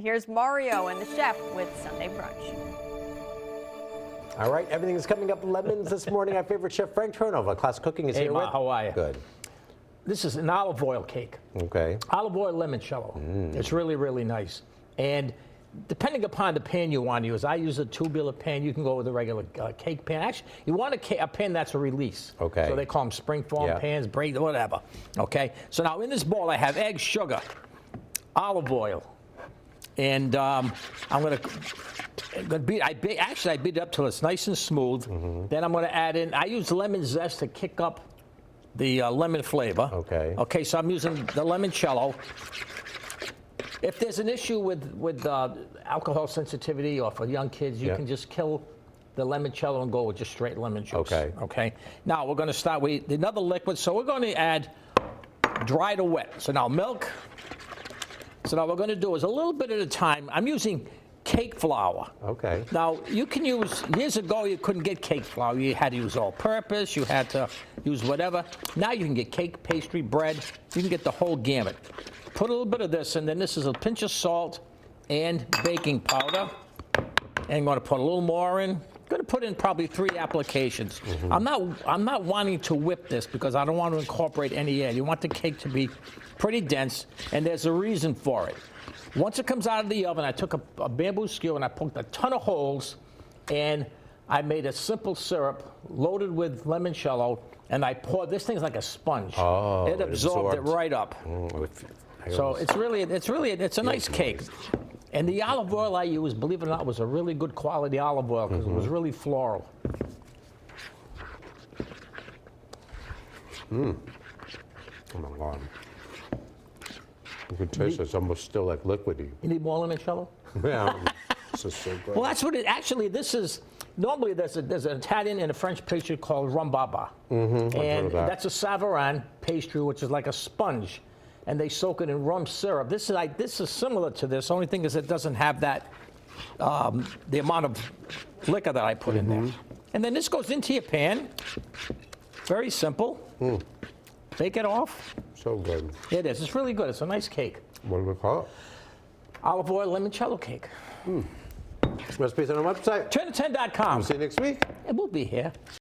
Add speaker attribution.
Speaker 1: Here's Mario and the chef with Sunday Brunch.
Speaker 2: All right, everything is coming up lemons this morning. Our favorite chef, Frank Turnova, Class Cooking, is here
Speaker 3: Ma,
Speaker 2: with.
Speaker 3: how are you?
Speaker 2: Good.
Speaker 3: This is an olive oil cake.
Speaker 2: Okay.
Speaker 3: Olive oil limoncello. It's really, really nice. And depending upon the pan you want to use, I use a tubular pan. You can go with a regular cake pan. Actually, you want a pan that's a release.
Speaker 2: Okay.
Speaker 3: So they call them springform pans, braid, whatever. Okay. So now in this bowl, I have eggs, sugar, olive oil, and I'm going to beat. I beat it up till it's nice and smooth. Then I'm going to add in. I use lemon zest to kick up the lemon flavor.
Speaker 2: Okay.
Speaker 3: Okay. So I'm using the limoncello. If there's an issue with alcohol sensitivity or for young kids, you can just kill the limoncello and go with just straight lemon juice.
Speaker 2: Okay.
Speaker 3: Okay. Now we're going to start with another liquid. So we're going to add dry to wet. So now milk. So now what we're going to do is a little bit at a time. I'm using cake flour.
Speaker 2: Okay.
Speaker 3: Now you can use, years ago you couldn't get cake flour. You had to use all-purpose. You had to use whatever. Now you can get cake, pastry, bread. You can get the whole gamut. Put a little bit of this, and then this is a pinch of salt and baking powder. And I'm going to put a little more in. I'm going to put in probably 3 applications. I'm not wanting to whip this because I don't want to incorporate any air. You want the cake to be pretty dense, and there's a reason for it. Once it comes out of the oven, I took a bamboo skewer and I poked a ton of holes, and I made a simple syrup loaded with limoncello, and I poured. This thing's like a sponge.
Speaker 2: Oh,
Speaker 3: it absorbed it right up. So it's a nice cake. And the olive oil I used, believe it or not, was a really good quality olive oil because it was really floral.
Speaker 2: Oh my God. You can taste it's almost still like liquidy.
Speaker 3: You need more limoncello?
Speaker 2: Yeah. This is so good.
Speaker 3: Well, that's what it actually. This is normally there's an Italian and a French pastry called rhubarba, and that's a Savarin pastry, which is like a sponge, and they soak it in rum syrup. This is similar to this. Only thing is it doesn't have that the amount of liquor that I put in there. And then this goes into your pan. Very simple. Bake it off.
Speaker 2: So good.
Speaker 3: It is. It's really good. It's a nice cake.
Speaker 2: What do we call it?
Speaker 3: Olive oil limoncello cake.
Speaker 2: Recipes on our website.
Speaker 3: Turn10.com.
Speaker 2: See you next week.
Speaker 3: And we'll be here.